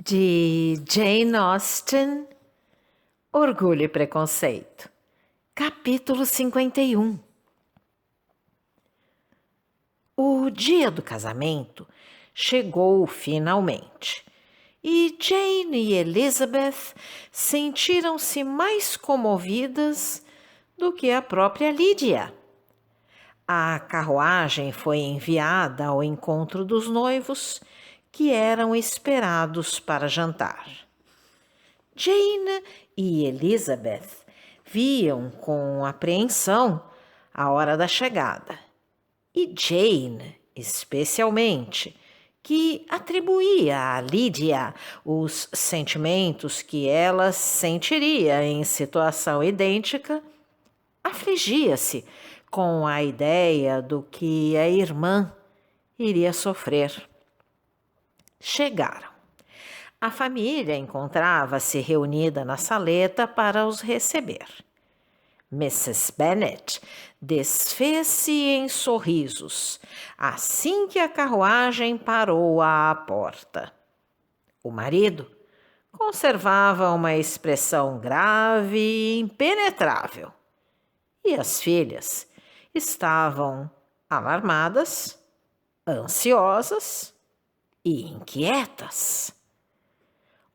De Jane Austen, Orgulho e Preconceito, capítulo 51. O dia do casamento chegou finalmente e Jane e Elizabeth sentiram-se mais comovidas do que a própria Lydia. A carruagem foi enviada ao encontro dos noivos, que eram esperados para jantar. Jane e Elizabeth viam com apreensão a hora da chegada, e Jane, especialmente, que atribuía a Lydia os sentimentos que ela sentiria em situação idêntica, afligia-se com a ideia do que a irmã iria sofrer. Chegaram. A família encontrava-se reunida na saleta para os receber. Mrs. Bennet desfez-se em sorrisos assim que a carruagem parou à porta. O marido conservava uma expressão grave e impenetrável, e as filhas estavam alarmadas, ansiosas e inquietas.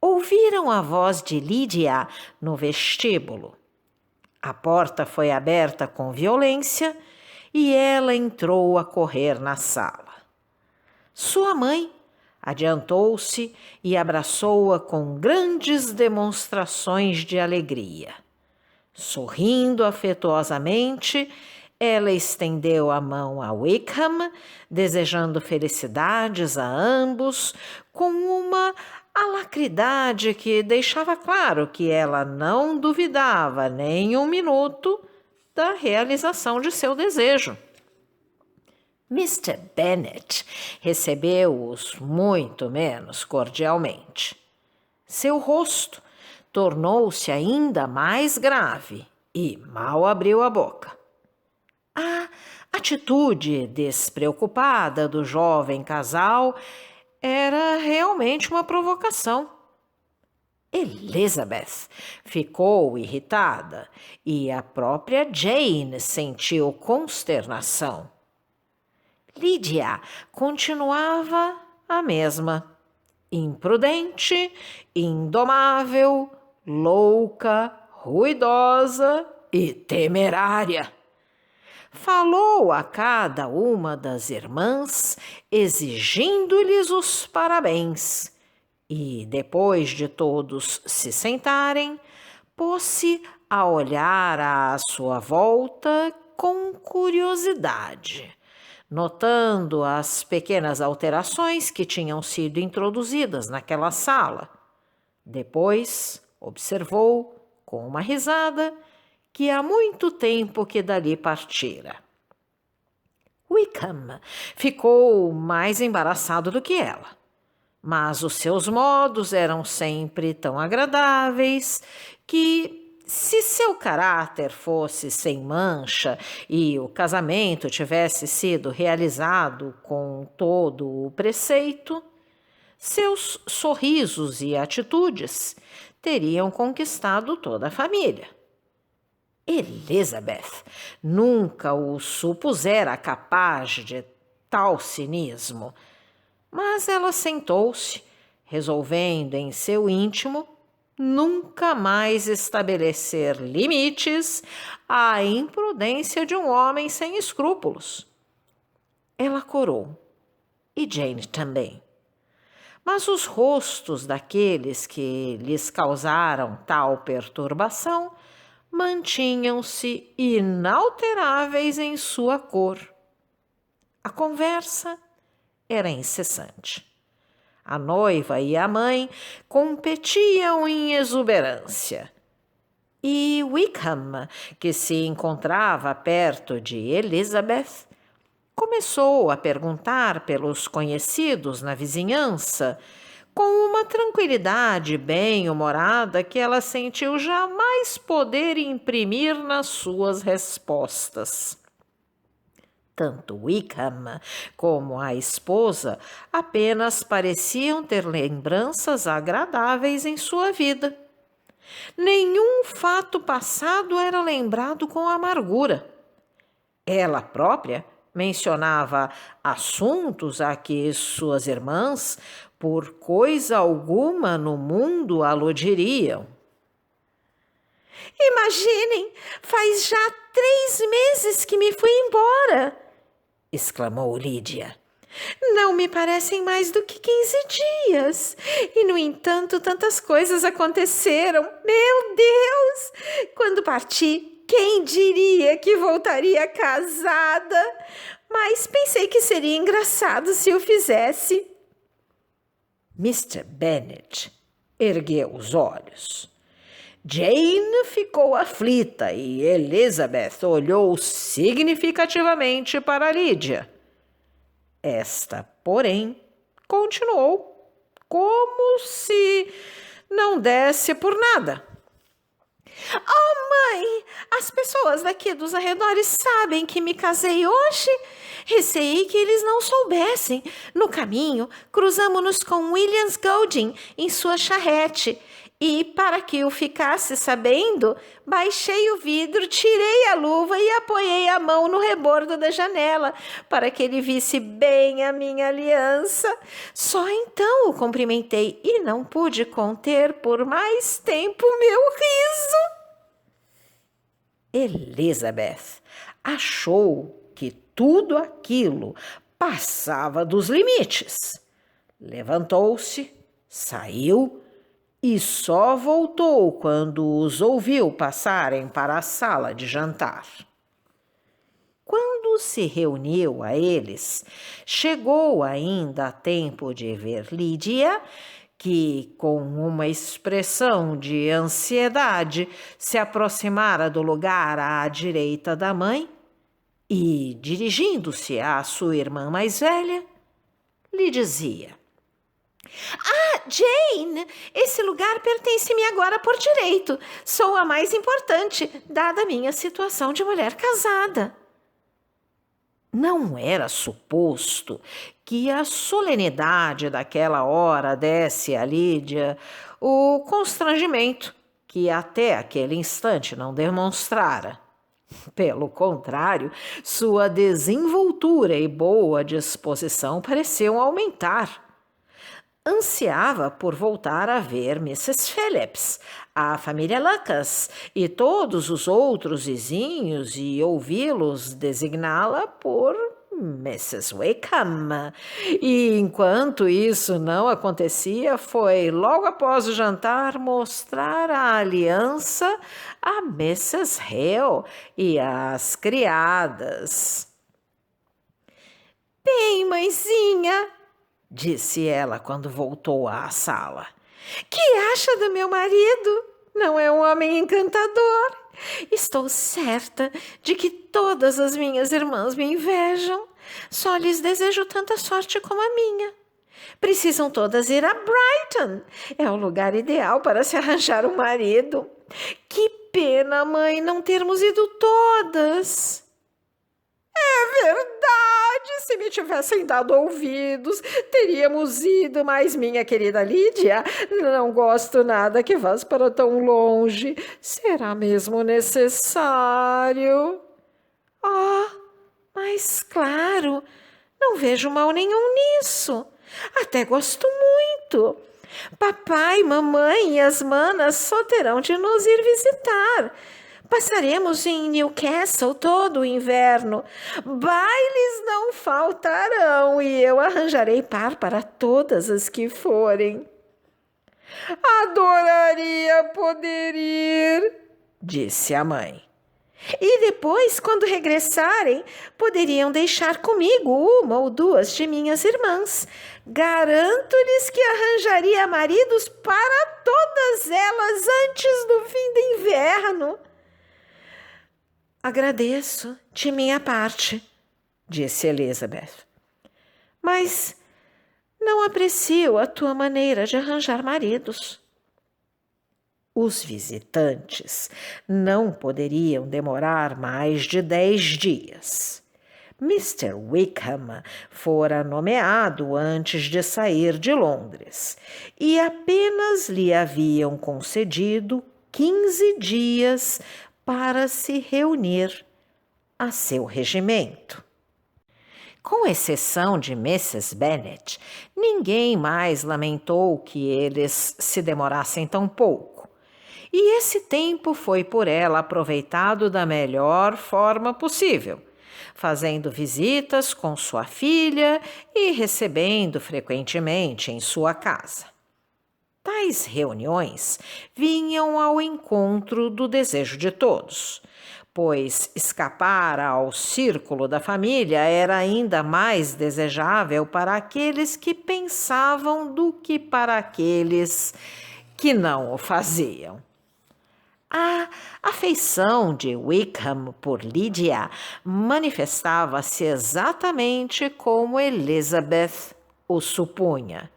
Ouviram a voz de Lydia no vestíbulo. A porta foi aberta com violência e ela entrou a correr na sala. Sua mãe adiantou-se e abraçou-a com grandes demonstrações de alegria. Sorrindo afetuosamente, ela estendeu a mão a Wickham, desejando felicidades a ambos, com uma alacridade que deixava claro que ela não duvidava nem um minuto da realização de seu desejo. Mr. Bennet recebeu-os muito menos cordialmente. Seu rosto tornou-se ainda mais grave e mal abriu a boca. A atitude despreocupada do jovem casal era realmente uma provocação. Elizabeth ficou irritada e a própria Jane sentiu consternação. Lydia continuava a mesma, imprudente, indomável, louca, ruidosa e temerária. Falou a cada uma das irmãs, exigindo-lhes os parabéns, e, depois de todos se sentarem, pôs-se a olhar à sua volta com curiosidade, notando as pequenas alterações que tinham sido introduzidas naquela sala. Depois observou, com uma risada, que há muito tempo que dali partira. Wickham ficou mais embaraçado do que ela, mas os seus modos eram sempre tão agradáveis que, se seu caráter fosse sem mancha e o casamento tivesse sido realizado com todo o preceito, seus sorrisos e atitudes teriam conquistado toda a família. Elizabeth nunca o supusera capaz de tal cinismo, mas ela sentou-se, resolvendo em seu íntimo nunca mais estabelecer limites à imprudência de um homem sem escrúpulos. Ela corou, e Jane também. Mas os rostos daqueles que lhes causaram tal perturbação mantinham-se inalteráveis em sua cor. A conversa era incessante. A noiva e a mãe competiam em exuberância. E Wickham, que se encontrava perto de Elizabeth, começou a perguntar pelos conhecidos na vizinhança, com uma tranquilidade bem-humorada que ela sentiu jamais poder imprimir nas suas respostas. Tanto Wickham como a esposa apenas pareciam ter lembranças agradáveis em sua vida. Nenhum fato passado era lembrado com amargura. Ela própria mencionava assuntos a que suas irmãs, por coisa alguma no mundo, aludiriam. Imaginem, faz já 3 meses que me fui embora, exclamou Lídia. Não me parecem mais do que 15 dias. E, no entanto, tantas coisas aconteceram. Meu Deus! Quando parti, quem diria que voltaria casada? Mas pensei que seria engraçado se o fizesse. Mr. Bennet ergueu os olhos. Jane ficou aflita e Elizabeth olhou significativamente para Lídia. Esta, porém, continuou como se não desse por nada. Oh, mãe, as pessoas daqui dos arredores sabem que me casei hoje. Receei que eles não soubessem. No caminho, cruzamo-nos com Williams Golding em sua charrete. E, para que o ficasse sabendo, baixei o vidro, tirei a luva e apoiei a mão no rebordo da janela, para que ele visse bem a minha aliança. Só então o cumprimentei e não pude conter por mais tempo meu riso. Elizabeth achou que tudo aquilo passava dos limites. Levantou-se, saiu e só voltou quando os ouviu passarem para a sala de jantar. Quando se reuniu a eles, chegou ainda a tempo de ver Lídia, que, com uma expressão de ansiedade, se aproximara do lugar à direita da mãe e, dirigindo-se à sua irmã mais velha, lhe dizia: Ah, Jane, esse lugar pertence-me agora por direito. Sou a mais importante, dada a minha situação de mulher casada. Não era suposto que a solenidade daquela hora desse a Lídia o constrangimento que até aquele instante não demonstrara. Pelo contrário, sua desenvoltura e boa disposição pareciam aumentar. Ansiava por voltar a ver Mrs. Phillips, a família Lucas e todos os outros vizinhos e ouvi-los designá-la por Mrs. Wickham. E enquanto isso não acontecia, foi logo após o jantar mostrar a aliança a Mrs. Hale e às criadas. Bem, mãezinha, disse ela quando voltou à sala. Que acha do meu marido? Não é um homem encantador? Estou certa de que todas as minhas irmãs me invejam. Só lhes desejo tanta sorte como a minha. Precisam todas ir a Brighton. É o lugar ideal para se arranjar um marido. Que pena, mãe, não termos ido todas. É verdade, se me tivessem dado ouvidos, teríamos ido, mas minha querida Lídia, não gosto nada que vás para tão longe. Será mesmo necessário? Mas claro, não vejo mal nenhum nisso. Até gosto muito. Papai, mamãe e as manas só terão de nos ir visitar. Passaremos em Newcastle todo o inverno. Bailes não faltarão e eu arranjarei par para todas as que forem. Adoraria poder ir, disse a mãe. E depois, quando regressarem, poderiam deixar comigo 1 ou 2 de minhas irmãs. Garanto-lhes que arranjaria maridos para todas elas antes do fim do inverno. Agradeço de minha parte, disse Elizabeth, mas não aprecio a tua maneira de arranjar maridos. Os visitantes não poderiam demorar mais de 10 dias. Mr. Wickham fora nomeado antes de sair de Londres e apenas lhe haviam concedido 15 dias para se reunir a seu regimento. Com exceção de Mrs. Bennet, ninguém mais lamentou que eles se demorassem tão pouco, e esse tempo foi por ela aproveitado da melhor forma possível, fazendo visitas com sua filha e recebendo frequentemente em sua casa. Tais reuniões vinham ao encontro do desejo de todos, pois escapar ao círculo da família era ainda mais desejável para aqueles que pensavam do que para aqueles que não o faziam. A afeição de Wickham por Lydia manifestava-se exatamente como Elizabeth o supunha,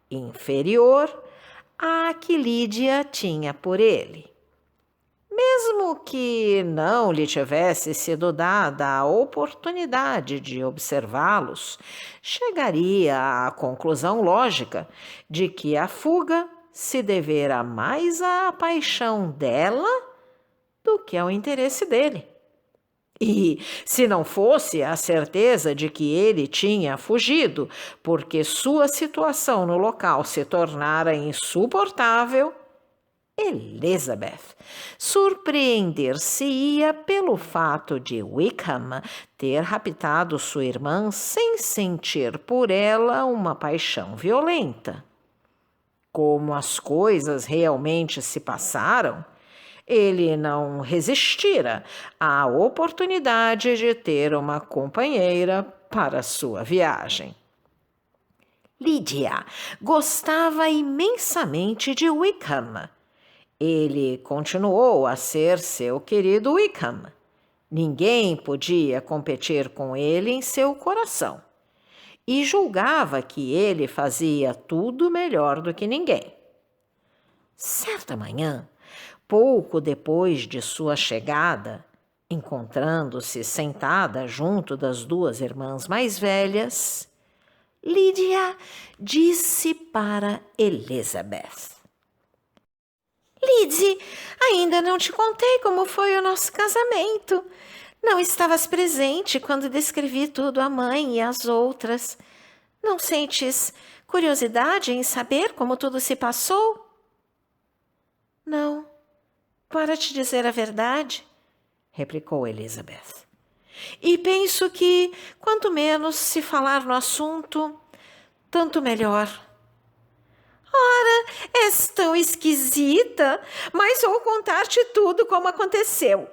inferior à que Lydia tinha por ele. Mesmo que não lhe tivesse sido dada a oportunidade de observá-los, chegaria à conclusão lógica de que a fuga se devera mais à paixão dela do que ao interesse dele. E se não fosse a certeza de que ele tinha fugido porque sua situação no local se tornara insuportável, Elizabeth surpreender-se-ia pelo fato de Wickham ter raptado sua irmã sem sentir por ela uma paixão violenta. Como as coisas realmente se passaram, ele não resistira à oportunidade de ter uma companheira para sua viagem. Lydia gostava imensamente de Wickham. Ele continuou a ser seu querido Wickham. Ninguém podia competir com ele em seu coração. E julgava que ele fazia tudo melhor do que ninguém. Certa manhã, pouco depois de sua chegada, encontrando-se sentada junto das duas irmãs mais velhas, Lydia disse para Elizabeth: Lydie, ainda não te contei como foi o nosso casamento. Não estavas presente quando descrevi tudo à mãe e às outras. Não sentes curiosidade em saber como tudo se passou? Não, para te dizer a verdade, replicou Elizabeth. E penso que, quanto menos se falar no assunto, tanto melhor. Ora, és tão esquisita, mas vou contar-te tudo como aconteceu.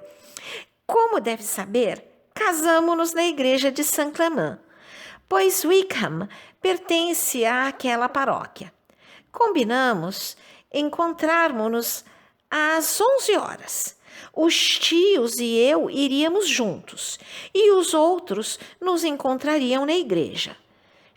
Como deves saber, casamo-nos na igreja de Saint Clement, pois Wickham pertence àquela paróquia. Combinamos encontrarmos-nos às 11 horas. Os tios e eu iríamos juntos, e os outros nos encontrariam na igreja.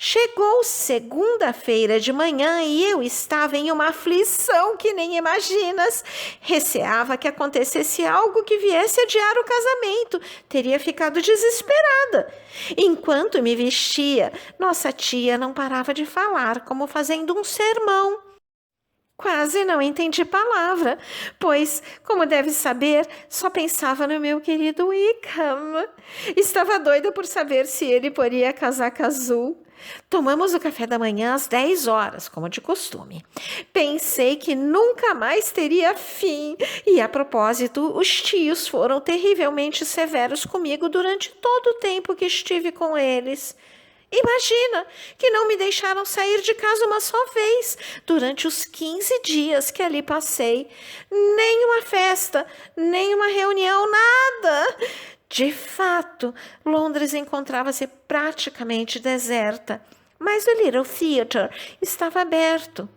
Chegou segunda-feira de manhã e eu estava em uma aflição que nem imaginas. Receava que acontecesse algo que viesse adiar o casamento. Teria ficado desesperada. Enquanto me vestia, nossa tia não parava de falar, como fazendo um sermão. Quase não entendi palavra, pois, como deve saber, só pensava no meu querido Wickham. Estava doida por saber se ele poria a casaca azul. Tomamos o café da manhã às 10 horas, como de costume. Pensei que nunca mais teria fim. E, a propósito, os tios foram terrivelmente severos comigo durante todo o tempo que estive com eles. Imagina que não me deixaram sair de casa uma só vez durante os 15 dias que ali passei. Nem uma festa, nem uma reunião, nada. De fato, Londres encontrava-se praticamente deserta, mas o Little Theatre estava aberto.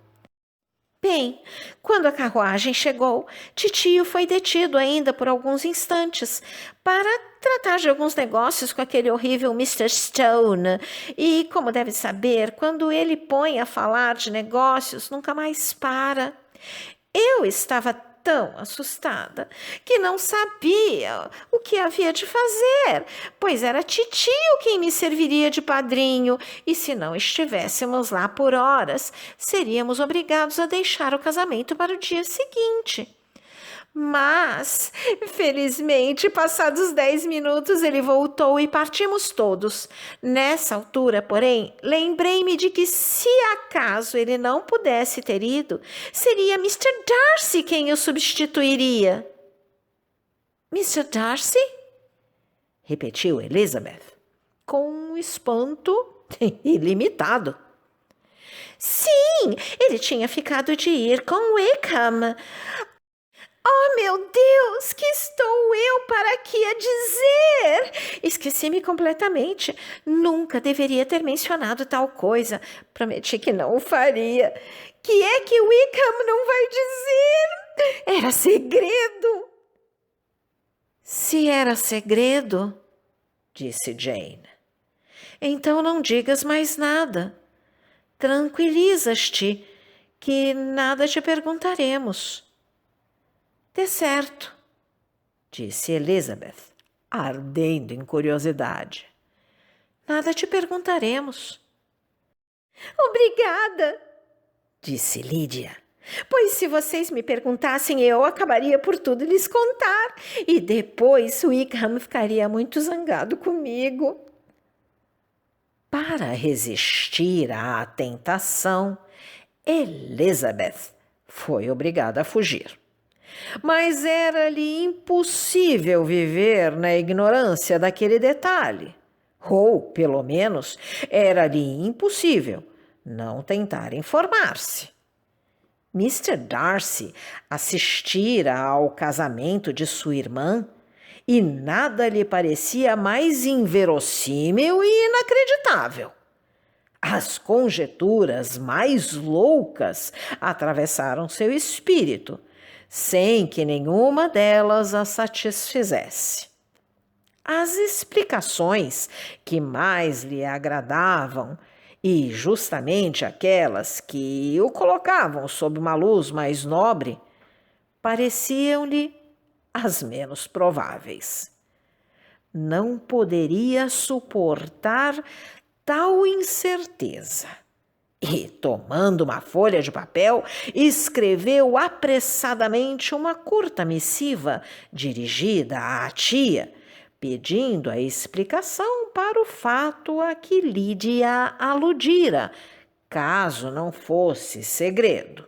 Bem, quando a carruagem chegou, titio foi detido ainda por alguns instantes para tratar de alguns negócios com aquele horrível Mr. Stone. E, como deve saber, quando ele põe a falar de negócios, nunca mais para. Eu estava tão assustada que não sabia o que havia de fazer, pois era titio quem me serviria de padrinho, e se não estivéssemos lá por horas, seríamos obrigados a deixar o casamento para o dia seguinte. Mas, felizmente, passados 10 minutos, ele voltou e partimos todos. Nessa altura, porém, lembrei-me de que, se acaso ele não pudesse ter ido, seria Mr. Darcy quem o substituiria. Mr. Darcy? Repetiu Elizabeth, com um espanto ilimitado. Sim, ele tinha ficado de ir com Wickham. Oh, meu Deus, que estou eu para aqui a dizer? Esqueci-me completamente. Nunca deveria ter mencionado tal coisa. Prometi que não o faria. Que é que Wickham não vai dizer? Era segredo. Se era segredo, disse Jane, então não digas mais nada. Tranquilizas-te, que nada te perguntaremos. De certo, disse Elizabeth, ardendo em curiosidade. Nada te perguntaremos. Obrigada, disse Lídia, pois se vocês me perguntassem, eu acabaria por tudo lhes contar, e depois Wickham ficaria muito zangado comigo. Para resistir à tentação, Elizabeth foi obrigada a fugir. Mas era-lhe impossível viver na ignorância daquele detalhe. Ou, pelo menos, era-lhe impossível não tentar informar-se. Mr. Darcy assistira ao casamento de sua irmã e nada lhe parecia mais inverossímil e inacreditável. As conjecturas mais loucas atravessaram seu espírito, sem que nenhuma delas a satisfizesse. As explicações que mais lhe agradavam, e justamente aquelas que o colocavam sob uma luz mais nobre, pareciam-lhe as menos prováveis. Não poderia suportar tal incerteza. E, tomando uma folha de papel, escreveu apressadamente uma curta missiva dirigida à tia, pedindo a explicação para o fato a que Lídia aludira, caso não fosse segredo.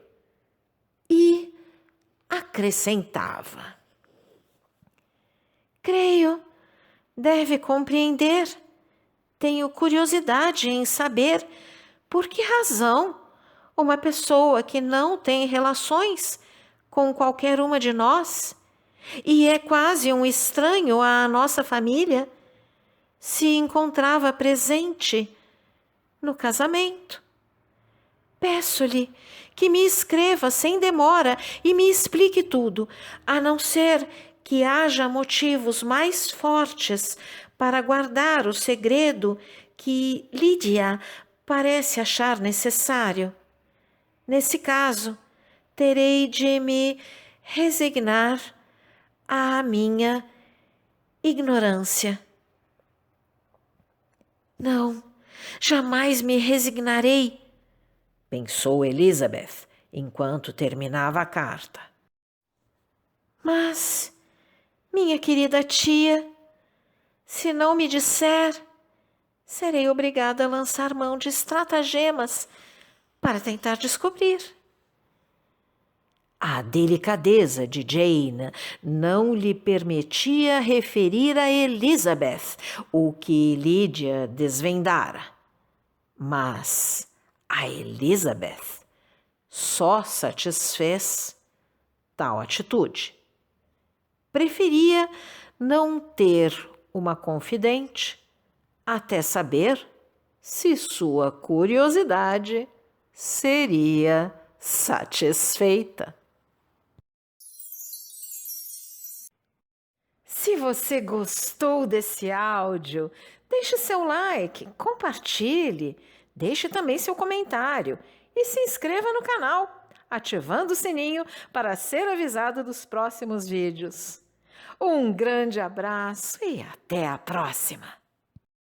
E acrescentava: creio, deve compreender. Tenho curiosidade em saber por que razão uma pessoa que não tem relações com qualquer uma de nós e é quase um estranho à nossa família se encontrava presente no casamento. Peço-lhe que me escreva sem demora e me explique tudo, a não ser que haja motivos mais fortes para guardar o segredo que Lídia parece achar necessário. Nesse caso, terei de me resignar à minha ignorância. Não, jamais me resignarei, pensou Elizabeth, enquanto terminava a carta. Mas, minha querida tia, se não me disser, serei obrigada a lançar mão de estratagemas para tentar descobrir. A delicadeza de Jane não lhe permitia referir a Elizabeth o que Lídia desvendara. Mas a Elizabeth só satisfez tal atitude. Preferia não ter uma confidente até saber se sua curiosidade seria satisfeita. Se você gostou desse áudio, deixe seu like, compartilhe, deixe também seu comentário e se inscreva no canal. ativando o sininho para ser avisado dos próximos vídeos. Um grande abraço e até a próxima!